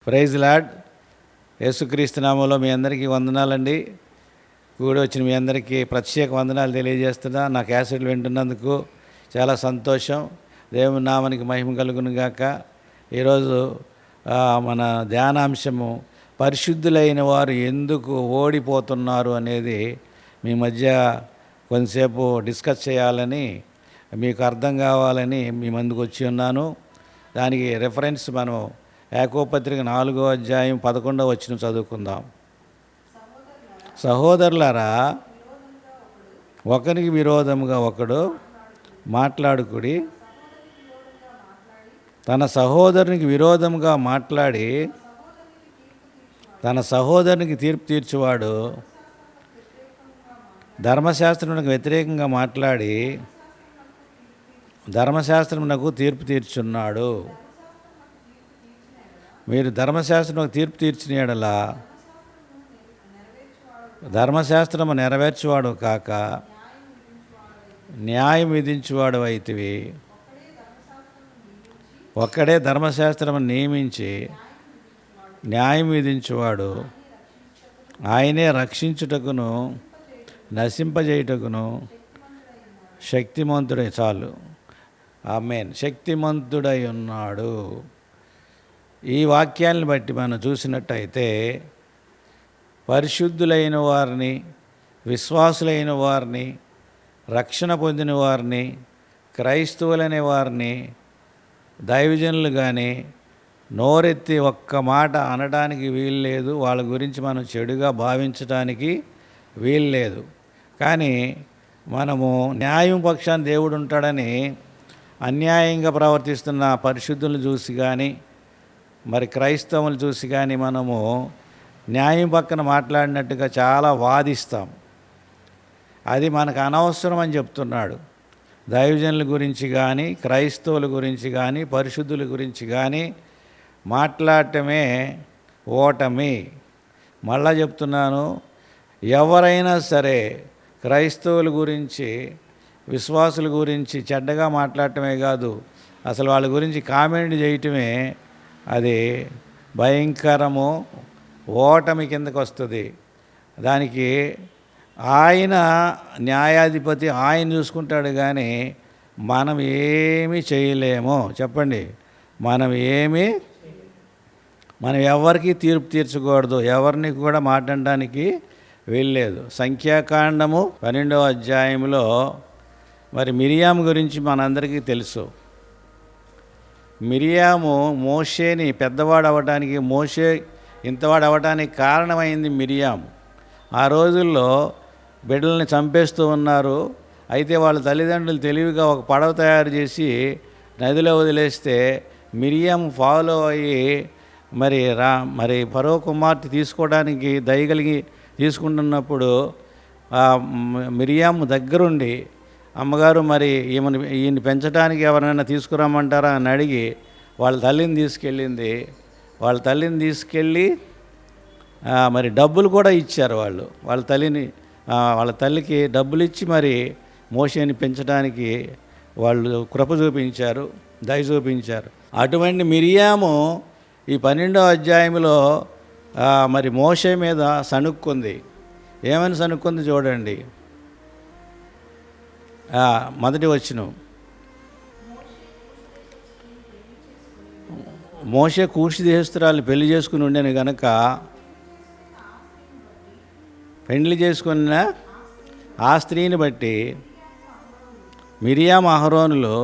Praise lord. యేసుక్రీస్తు నామములో మీ అందరికీ వందనాలండి. కూడి వచ్చిన మీ అందరికీ ప్రత్యేక వందనాలు తెలియజేస్తున్నా. నా క్యాసెట్లు వింటున్నందుకు చాలా సంతోషం. దేవుని నామానికి మహిమ కలుగును గాక. ఈరోజు మన ధ్యానాంశము పరిశుద్ధులైన వారు ఎందుకు ఓడిపోతున్నారు అనేది మీ మధ్య కొంతసేపు డిస్కస్ చేయాలని, మీకు అర్థం కావాలని మీ ముందుకు వచ్చి ఉన్నాను. దానికి రెఫరెన్స్ మనం యాకోబు పత్రిక 4వ అధ్యాయం 11వ వచనం చదువుకుందాం. సహోదరులారా, ఒకరికి విరోధముగా ఒకడు మాట్లాడుకుడి, తన సహోదరునికి విరోధముగా మాట్లాడి తన సహోదరునికి తీర్పు తీర్చువాడు ధర్మశాస్త్రమునకు వ్యతిరేకంగా మాట్లాడి ధర్మశాస్త్రమునకు తీర్పు తీర్చున్నాడు. మీరు ధర్మశాస్త్రమునకు తీర్పు తీర్చిన యెడల ధర్మశాస్త్రము నెరవేర్చువాడు కాక న్యాయం విధించువాడు అయితివి. ఒక్కడే ధర్మశాస్త్రము నియమించి న్యాయం విధించువాడు, ఆయనే రక్షించుటకును నశింపజేయుటకును శక్తిమంతుడై చాలు ఆమేన్ శక్తిమంతుడై ఉన్నాడు. ఈ వాక్యాలను బట్టి మనం చూసినట్టయితే పరిశుద్ధులైన వారిని, విశ్వాసులైన వారిని, రక్షణ పొందిన వారిని, క్రైస్తవులనే వారిని, దైవజనులు కానీ నోరెత్తి ఒక్క మాట అనడానికి వీల్లేదు. వాళ్ళ గురించి మనం చెడుగా భావించడానికి వీల్లేదు. కానీ మనము న్యాయం పక్షాన దేవుడు ఉంటాడని అన్యాయంగా ప్రవర్తిస్తున్న పరిశుద్ధులను చూసి కానీ, మరి క్రైస్తవులు చూసి కానీ మనము న్యాయం పక్కన మాట్లాడినట్టుగా చాలా వాదిస్తాం. అది మనకు అనవసరం అని చెప్తున్నాడు. దైవజనుల గురించి కానీ, క్రైస్తవుల గురించి కానీ, పరిశుద్ధుల గురించి కానీ మాట్లాడటమే ఓటమి. మళ్ళా చెప్తున్నాను, ఎవరైనా సరే క్రైస్తవుల గురించి, విశ్వాసుల గురించి చెడ్డగా మాట్లాడటమే కాదు, అసలు వాళ్ళ గురించి కామెంట్ చేయటమే అది భయంకరము, ఓటమి కిందకు వస్తుంది. దానికి ఆయన న్యాయాధిపతి, ఆయన చూసుకుంటాడు. కానీ మనం ఏమీ చేయలేము. చెప్పండి, మనం ఎవరికి తీర్పు తీర్చకూడదు, ఎవరిని కూడా మాట్లాడడానికి వీల్లేదు. సంఖ్యాకాండము 12వ అధ్యాయంలో మరి మిరియాము గురించి మనందరికీ తెలుసు. మిరియాము మోషేని పెద్దవాడు అవ్వడానికి, మోషే ఇంతవాడు అవ్వడానికి కారణమైంది మిరియాము. ఆ రోజుల్లో బిడ్డల్ని చంపేస్తూ ఉన్నారు. అయితే వాళ్ళ తల్లిదండ్రులు తెలివిగా ఒక పడవ తయారు చేసి నదిలో వదిలేస్తే మిరియాము ఫాలో అయ్యి మరి ఫరో కుమార్తె తీసుకోవడానికి దయగలిగి తీసుకుంటున్నప్పుడు మిరియాము దగ్గరుండి, అమ్మగారు మరి ఈయన్ని పెంచడానికి ఎవరైనా తీసుకురమ్మంటారా అని అడిగి వాళ్ళ తల్లిని తీసుకెళ్ళింది. వాళ్ళ తల్లిని తీసుకెళ్ళి మరి డబ్బులు కూడా ఇచ్చారు. వాళ్ళ తల్లికి డబ్బులు ఇచ్చి మరి మోషేని పెంచడానికి వాళ్ళు కృప చూపించారు, దయ చూపించారు. అటువంటి మిరియాము ఈ 12వ అధ్యాయంలో మరి మోషే మీద సణుక్కుంది. ఏమని సణుక్కుంది చూడండి. మొదటి వచనం, మోషే కూషి దేశస్తురాలు పెళ్లి చేసుకుని ఉండేను గనక పెళ్లి చేసుకున్న ఆ స్త్రీని బట్టి మిరియాము అహరోనులు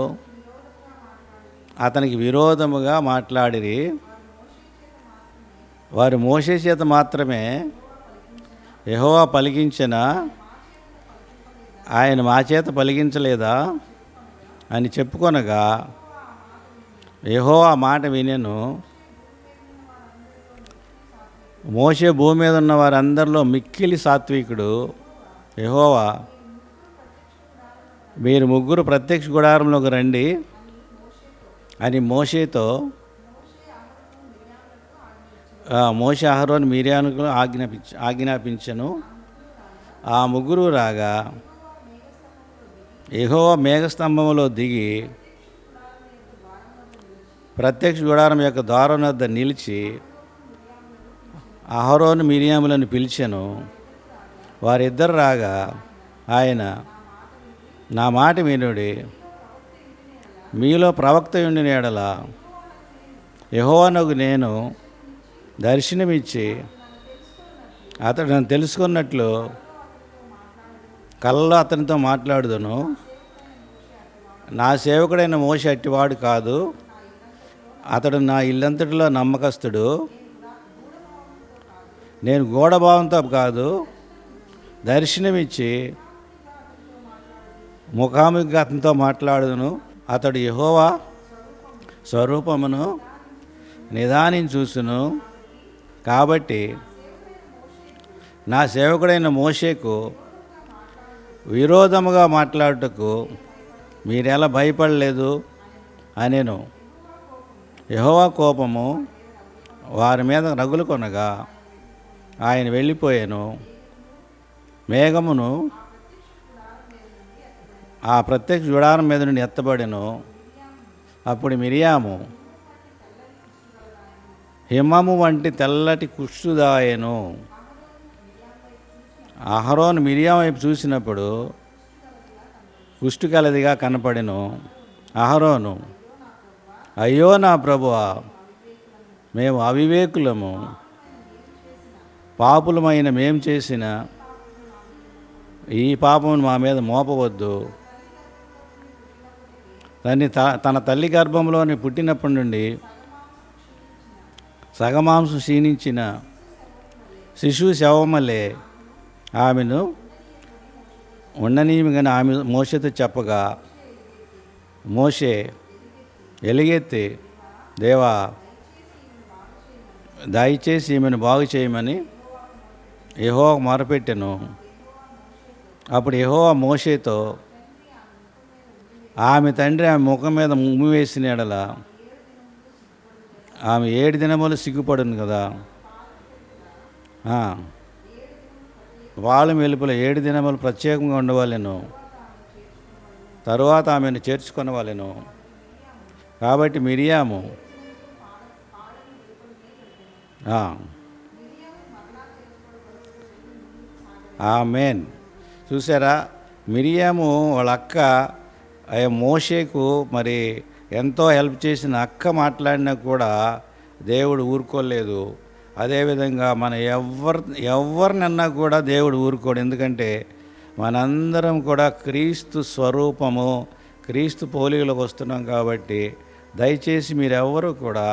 అతనికి విరోధముగా మాట్లాడిరి. వారు మోషే చేత మాత్రమే యెహోవా పలికించిన, ఆయన మా చేత పలికించలేదా అని చెప్పుకొనగా యెహోవా మాట వినెను. మోషే భూమి మీద ఉన్న వారందరిలో మిక్కిలి సాత్వికుడు. యెహోవా, మీరు ముగ్గురు ప్రత్యక్ష గుడారంలోకి రండి అని మోషేతో, మోషే అహరోను మిరియాముకు ఆజ్ఞాపించెను. ఆ ముగ్గురు రాగా యెహోవా మేఘస్తంభంలో దిగి ప్రత్యక్ష గుడారం యొక్క ద్వారం వద్ద నిలిచి అహరోను మిరియాములను పిలిచెను. వారిద్దరు రాగా ఆయన, నా మాట వినుడి, మీలో ప్రవక్త ఉండిన ఎడల యెహోవానగు నేను దర్శనమిచ్చి అతడు నన్ను తెలుసుకున్నట్లు కలలో అతనితో మాట్లాడుదును. నా సేవకుడైన మోషే అట్టివాడు కాదు, అతడు నా ఇల్లంతటిలో నమ్మకస్తుడు. నేను గూఢభావంతో కాదు, దర్శనమిచ్చి ముఖాముఖిగా అతనితో మాట్లాడుదును. అతడు యెహోవా స్వరూపమును నిదానించి చూసును. కాబట్టి నా సేవకుడైన మోషేకు విరోధముగా మాట్లాడుటకు మీరెలా భయపడలేదు అనెను. యెహోవా కోపము వారి మీద రగులుకొనగా ఆయన వెళ్ళిపోయాను. మేఘమును ఆ ప్రత్యక్ష గుడారం మీద నుండి ఎత్తబడెను. అప్పుడు మిరియాము హిమము వంటి తెల్లటి కుష్టుదాయెను. అహరోను మిరియాము వైపు చూసినప్పుడు కుష్టు కలదిగా కనపడెను. అహరోను, అయ్యో నా ప్రభువా, మేము అవివేకులము, పాపులమైన మేము చేసిన ఈ పాపమును మా మీద మోపవద్దు. తన తల్లి గర్భంలోని పుట్టినప్పటి నుండి సగమాంసం క్షీణించిన శిశువు శవమలే ఆమెను ఉండనీయమని ఆమె మోషేతో చెప్పగా, మోషే ఎలుగెత్తి, దేవా దయచేసి ఈమెను బాగు చేయమని యెహోవాకు మొరపెట్టెను. అప్పుడు యెహోవా మోషేతో, ఆమె తండ్రి ఆమె ముఖం మీద ఉమ్మి వేసిన ఎడల ఆమె 7 దినములు సిగ్గుపడును కదా. వాళ్ళ వెలుపల 7 దినములు ప్రత్యేకంగా ఉండవాలెను, తరువాత ఆమెను చేర్చుకొనవలెను. కాబట్టి మిరియాము ఆమేన్. చూసారా, మిరియాము వాళ్ళ అక్క మోషేకు మరి ఎంతో హెల్ప్ చేసిన అక్క మాట్లాడినా కూడా దేవుడు ఊరుకోలేదు. అదేవిధంగా మన ఎవరినన్నా కూడా దేవుడు ఊరుకోడు. ఎందుకంటే మనందరం కూడా క్రీస్తు స్వరూపము, క్రీస్తు పోలికలకు వస్తున్నాం. కాబట్టి దయచేసి మీరెవ్వరూ కూడా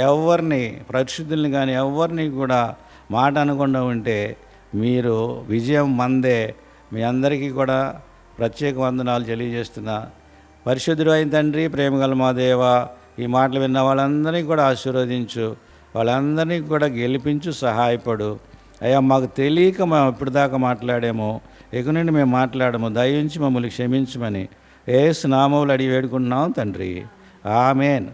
ఎవరిని పరిశుద్ధుల్ని కానీ ఎవరిని కూడా మాట అనకుండా ఉంటే మీరు విజయం మందే. మీ అందరికీ కూడా ప్రత్యేక వందనాలు తెలియజేస్తున్నా. పరిశుద్ధుడు అయిన తండ్రి, ప్రేమగల మా దేవ, ఈ మాటలు విన్న వాళ్ళందరినీ కూడా ఆశీర్వదించు, వాళ్ళందరినీ కూడా గెలిపించు, సహాయపడు. అయ్యా, మాకు తెలియక మేము ఇప్పటిదాకా మాట్లాడాము, ఇక నుండి మేము మాట్లాడము, దయించి మమ్మల్ని క్షమించమని యేసు నామములో అడిగి వేడుకుంటున్నాం తండ్రి. ఆమేన్.